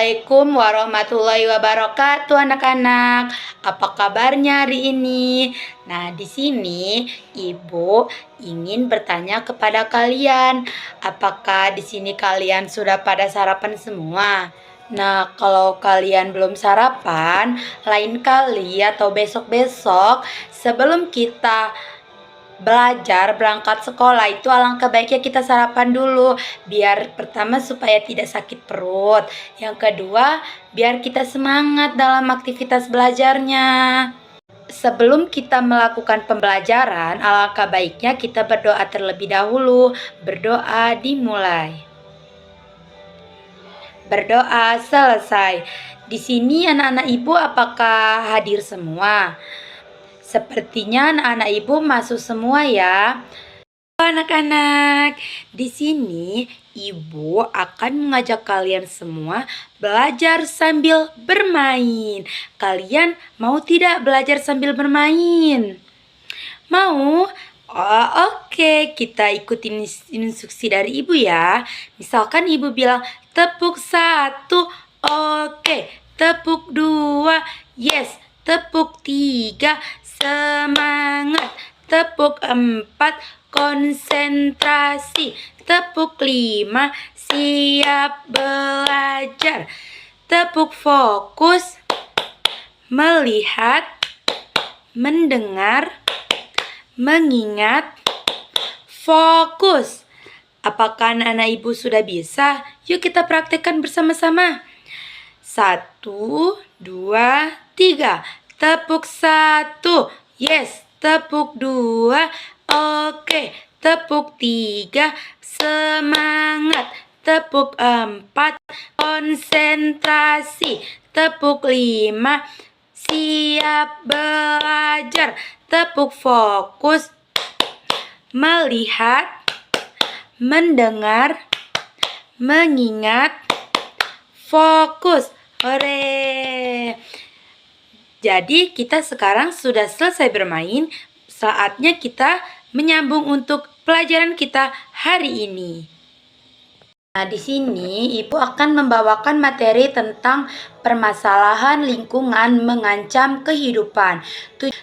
Assalamualaikum warahmatullahi wabarakatuh anak-anak. Apa kabarnya hari ini? Nah, di sini Ibu ingin bertanya kepada kalian, apakah di sini kalian sudah pada sarapan semua? Nah, kalau kalian belum sarapan, lain kali atau besok-besok sebelum kita belajar berangkat sekolah itu alangkah baiknya kita sarapan dulu, biar pertama supaya tidak sakit perut, yang kedua biar kita semangat dalam aktivitas belajarnya. Sebelum kita melakukan pembelajaran, alangkah baiknya kita berdoa terlebih dahulu. Berdoa dimulai. Berdoa selesai. Di sini anak-anak Ibu apakah hadir semua? Sepertinya anak-anak Ibu masuk semua ya. Anak-anak, di sini Ibu akan mengajak kalian semua belajar sambil bermain. Kalian mau tidak belajar sambil bermain? Mau? Oh, oke, kita ikutin instruksi dari Ibu ya. Misalkan Ibu bilang tepuk 1, oke. Tepuk 2, yes. Tepuk 3, semangat. Tepuk 4, konsentrasi. Tepuk 5, siap belajar. Tepuk fokus, melihat, mendengar, mengingat, fokus. Apakah anak-anak Ibu sudah bisa? Yuk kita praktekkan bersama-sama. 1, 2, 3. Tepuk 1, yes. Tepuk 2, oke. Tepuk 3, semangat. Tepuk 4, konsentrasi. Tepuk 5, siap belajar. Tepuk fokus, melihat, mendengar, mengingat, fokus. Hore! Jadi kita sekarang sudah selesai bermain, saatnya kita menyambung untuk pelajaran kita hari ini. Nah, di sini Ibu akan membawakan materi tentang permasalahan lingkungan mengancam kehidupan.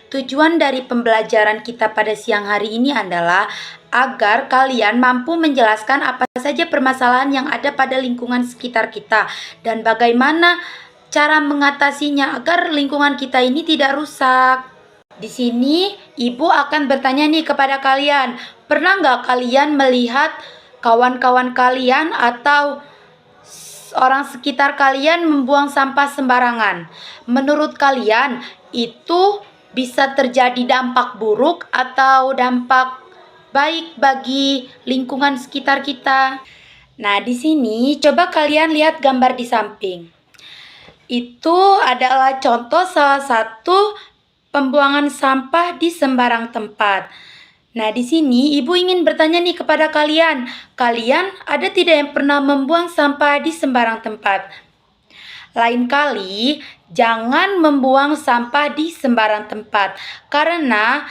Tujuan dari pembelajaran kita pada siang hari ini adalah agar kalian mampu menjelaskan apa saja permasalahan yang ada pada lingkungan sekitar kita dan bagaimana cara mengatasinya agar lingkungan kita ini tidak rusak. Di sini Ibu akan bertanya nih kepada kalian, pernah nggak kalian melihat kawan-kawan kalian atau orang sekitar kalian membuang sampah sembarangan? Menurut kalian itu bisa terjadi dampak buruk atau dampak baik bagi lingkungan sekitar kita? Nah, di sini coba kalian lihat gambar di samping. Itu adalah contoh salah satu pembuangan sampah di sembarang tempat. Nah, di sini Ibu ingin bertanya nih kepada kalian. Kalian ada tidak yang pernah membuang sampah di sembarang tempat? Lain kali, jangan membuang sampah di sembarang tempat. Karena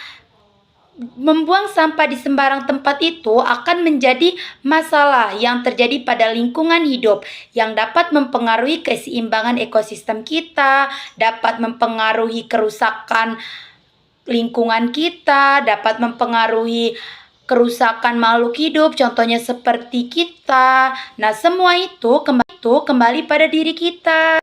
membuang sampah di sembarang tempat itu akan menjadi masalah yang terjadi pada lingkungan hidup yang dapat mempengaruhi keseimbangan ekosistem kita, dapat mempengaruhi kerusakan lingkungan kita, dapat mempengaruhi kerusakan makhluk hidup, contohnya seperti kita. Nah, semua itu kembali pada diri kita.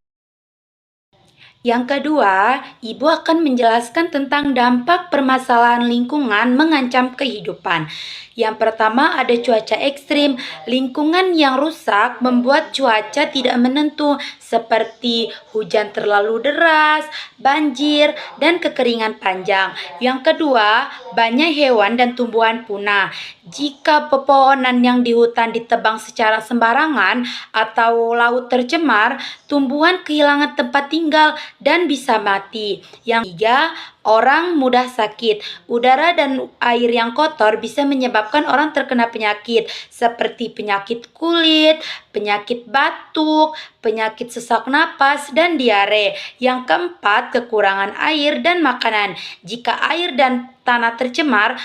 Yang kedua, Ibu akan menjelaskan tentang dampak permasalahan lingkungan mengancam kehidupan. Yang pertama ada cuaca ekstrim. Lingkungan yang rusak membuat cuaca tidak menentu seperti hujan terlalu deras, banjir, dan kekeringan panjang. Yang kedua, banyak hewan dan tumbuhan punah. Jika pepohonan yang di hutan ditebang secara sembarangan atau laut tercemar, tumbuhan kehilangan tempat tinggal dan bisa mati. Yang ketiga, orang mudah sakit. Udara dan air yang kotor bisa menyebabkan orang terkena penyakit seperti penyakit kulit, penyakit batuk, penyakit sesak napas, dan diare. Yang keempat, kekurangan air dan makanan. Jika air dan tanah tercemar,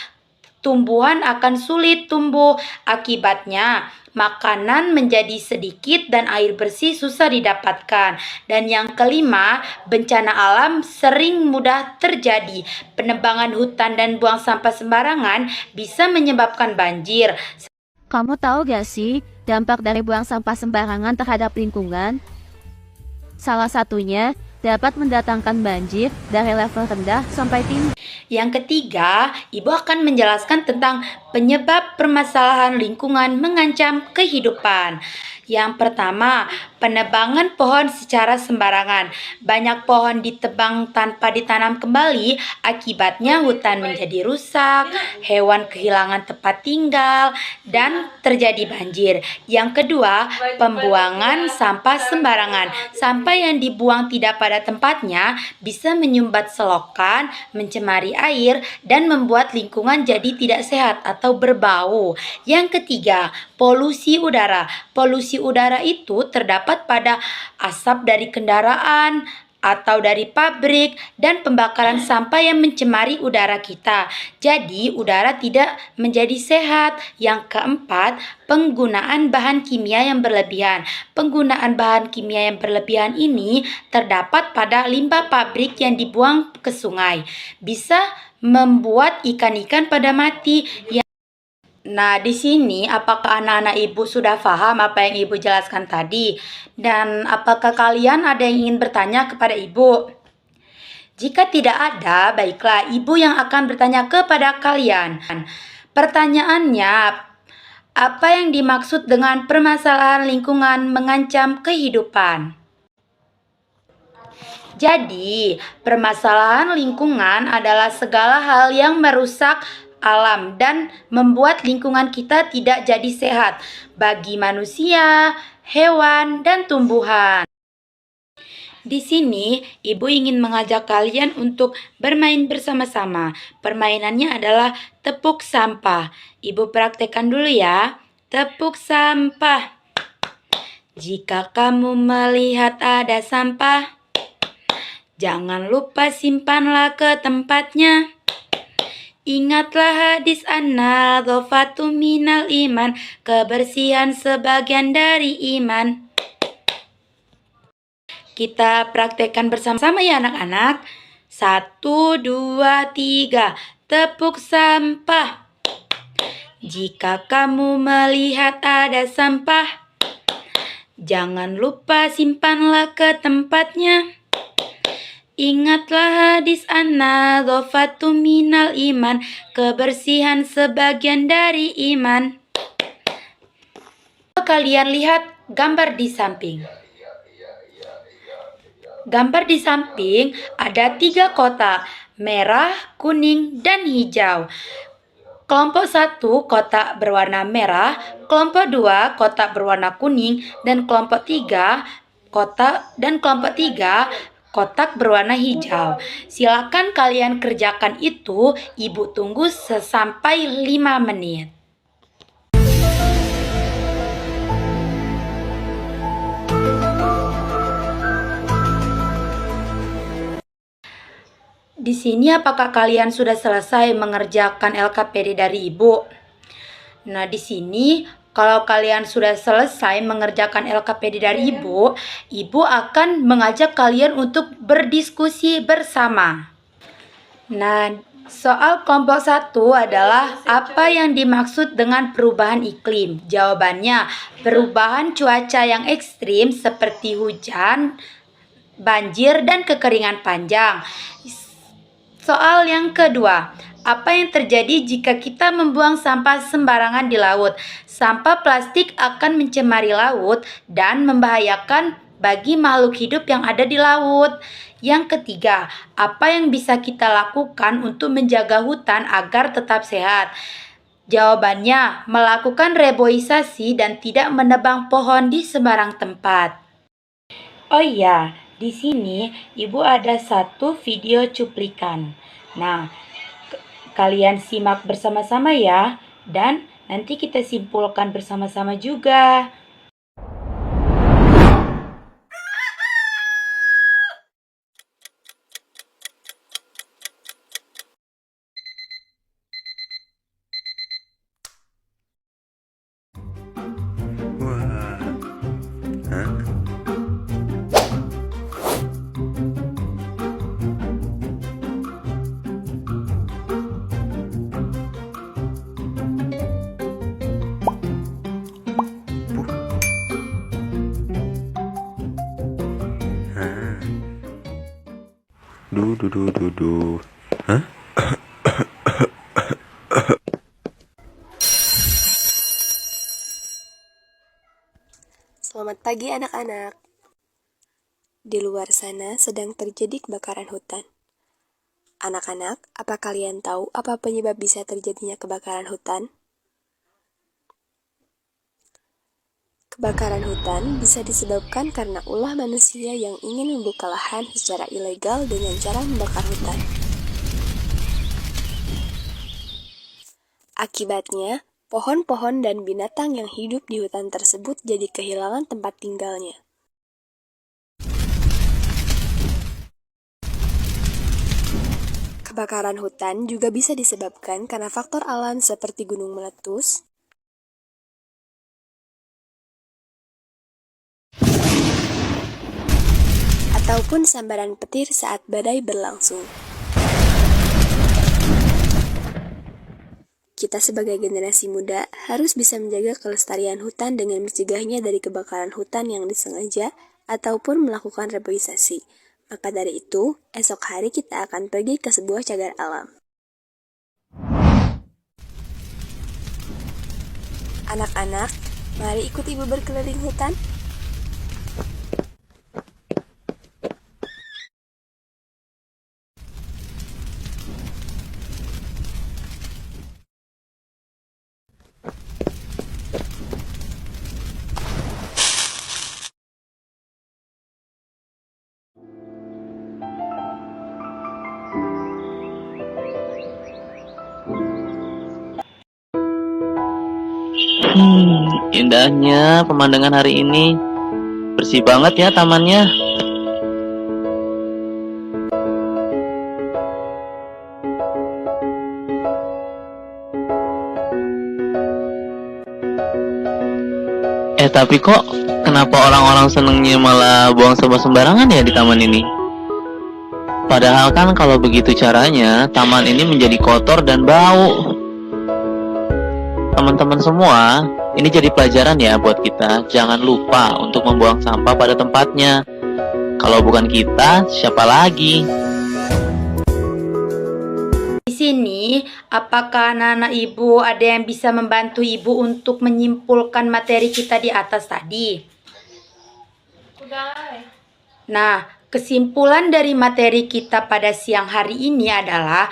tumbuhan akan sulit tumbuh. Akibatnya, makanan menjadi sedikit dan air bersih susah didapatkan. Dan yang kelima, bencana alam sering mudah terjadi. Penebangan hutan dan buang sampah sembarangan bisa menyebabkan banjir. Kamu tahu gak sih dampak dari buang sampah sembarangan terhadap lingkungan? Salah satunya dapat mendatangkan banjir dari level rendah sampai tinggi. Yang ketiga, Ibu akan menjelaskan tentang penyebab permasalahan lingkungan mengancam kehidupan. Yang pertama, penebangan pohon secara sembarangan. Banyak pohon ditebang tanpa ditanam kembali, akibatnya hutan menjadi rusak, hewan kehilangan tempat tinggal, dan terjadi banjir. Yang kedua, pembuangan sampah sembarangan. Sampah yang dibuang tidak pada tempatnya bisa menyumbat selokan, mencemari air, dan membuat lingkungan jadi tidak sehat atau berbau. Yang ketiga, polusi udara. Polusi udara itu terdapat pada asap dari kendaraan atau dari pabrik dan pembakaran sampah yang mencemari udara kita. Jadi, udara tidak menjadi sehat. Yang keempat, penggunaan bahan kimia yang berlebihan. Penggunaan bahan kimia yang berlebihan ini terdapat pada limbah pabrik yang dibuang ke sungai. Bisa membuat ikan-ikan pada mati. Nah, di sini apakah anak-anak Ibu sudah paham apa yang Ibu jelaskan tadi? Dan apakah kalian ada yang ingin bertanya kepada Ibu? Jika tidak ada, baiklah Ibu yang akan bertanya kepada kalian. Pertanyaannya, apa yang dimaksud dengan permasalahan lingkungan mengancam kehidupan? Jadi, permasalahan lingkungan adalah segala hal yang merusak alam dan membuat lingkungan kita tidak jadi sehat bagi manusia, hewan, dan tumbuhan. Di sini, Ibu ingin mengajak kalian untuk bermain bersama-sama. Permainannya adalah tepuk sampah. Ibu praktekkan dulu ya. Tepuk sampah. Jika kamu melihat ada sampah, jangan lupa simpanlah ke tempatnya. Ingatlah hadis an-nadhafatu minal iman. Kebersihan sebagian dari iman. Kita praktekkan bersama-sama ya anak-anak. 1, 2, 3. Tepuk sampah. Jika kamu melihat ada sampah, jangan lupa simpanlah ke tempatnya. Ingatlah hadis an-nadhafatu minal iman. Kebersihan sebagian dari iman. Kalian lihat gambar di samping. Gambar di samping ada 3 kotak, merah, kuning, dan hijau. Kelompok 1 kotak berwarna merah, kelompok 2 kotak berwarna kuning, dan kelompok 3 kotak berwarna hijau. Silakan kalian kerjakan itu, Ibu tunggu sampai 5 menit. Di sini apakah kalian sudah selesai mengerjakan LKPD dari Ibu? Nah, di sini kalau kalian sudah selesai mengerjakan LKPD dari Ibu, Ibu akan mengajak kalian untuk berdiskusi bersama. Nah, soal kelompok 1 adalah apa yang dimaksud dengan perubahan iklim? Jawabannya, perubahan cuaca yang ekstrim seperti hujan, banjir, dan kekeringan panjang. Soal yang kedua, apa yang terjadi jika kita membuang sampah sembarangan di laut? Sampah plastik akan mencemari laut dan membahayakan bagi makhluk hidup yang ada di laut. Yang ketiga, apa yang bisa kita lakukan untuk menjaga hutan agar tetap sehat? Jawabannya, melakukan reboisasi dan tidak menebang pohon di sembarang tempat. Oh iya, di sini Ibu ada satu video cuplikan. Nah, kalian simak bersama-sama ya, dan nanti kita simpulkan bersama-sama juga. Du du du du du. Hah? Selamat pagi anak-anak. Di luar sana sedang terjadi kebakaran hutan. Anak-anak, apa kalian tahu apa penyebab bisa terjadinya kebakaran hutan? Kebakaran hutan bisa disebabkan karena ulah manusia yang ingin membuka lahan secara ilegal dengan cara membakar hutan. Akibatnya, pohon-pohon dan binatang yang hidup di hutan tersebut jadi kehilangan tempat tinggalnya. Kebakaran hutan juga bisa disebabkan karena faktor alam seperti gunung meletus, ataupun sambaran petir saat badai berlangsung. Kita sebagai generasi muda harus bisa menjaga kelestarian hutan dengan mencegahnya dari kebakaran hutan yang disengaja ataupun melakukan reboisasi. Maka dari itu, esok hari kita akan pergi ke sebuah cagar alam. Anak-anak, mari ikut ibu berkeliling hutan. Indahnya pemandangan hari ini. Bersih banget ya tamannya. Tapi kok kenapa orang-orang senengnya malah buang sampah sembarangan ya di taman ini? Padahal kan kalau begitu caranya, taman ini menjadi kotor dan bau. Teman-teman semua, ini jadi pelajaran ya buat kita. Jangan lupa untuk membuang sampah pada tempatnya. Kalau bukan kita, siapa lagi? Di sini, apakah anak-anak ibu ada yang bisa membantu ibu untuk menyimpulkan materi kita di atas tadi? Nah, kesimpulan dari materi kita pada siang hari ini adalah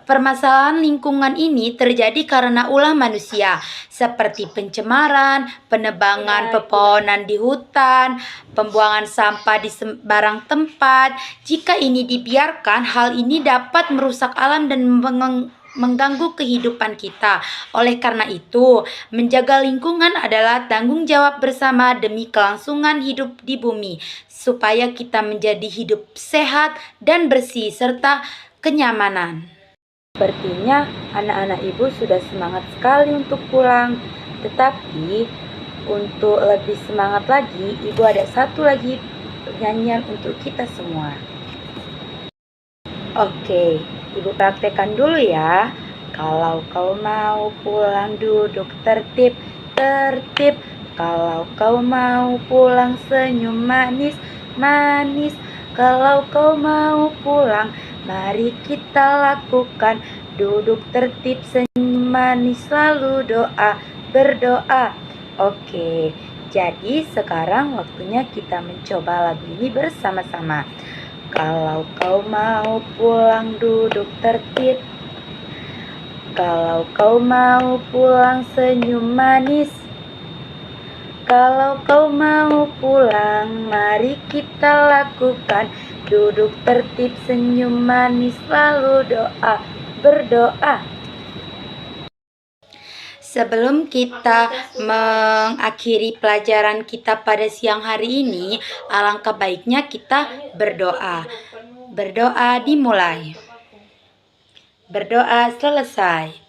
permasalahan lingkungan ini terjadi karena ulah manusia, seperti pencemaran, penebangan pepohonan di hutan, pembuangan sampah di sembarang tempat. Jika ini dibiarkan, hal ini dapat merusak alam dan mengganggu kehidupan kita. Oleh karena itu, menjaga lingkungan adalah tanggung jawab bersama demi kelangsungan hidup di bumi, supaya kita menjadi hidup sehat dan bersih serta kenyamanan. Sepertinya anak-anak ibu sudah semangat sekali untuk pulang. Tetapi untuk lebih semangat lagi, ibu ada satu lagi nyanyian untuk kita semua. Oke, ibu praktekkan dulu ya. Kalau kau mau pulang duduk tertib, tertib. Kalau kau mau pulang senyum manis, manis. Kalau kau mau pulang, mari kita lakukan duduk tertib, senyum manis, lalu doa, berdoa. Oke, jadi sekarang waktunya kita mencoba lagu ini bersama-sama. Kalau kau mau pulang duduk tertib, kalau kau mau pulang senyum manis, kalau kau mau pulang mari kita lakukan duduk tertib, senyum manis, lalu doa, berdoa. Sebelum kita mengakhiri pelajaran kita pada siang hari ini, alangkah baiknya kita berdoa. Berdoa dimulai. Berdoa selesai.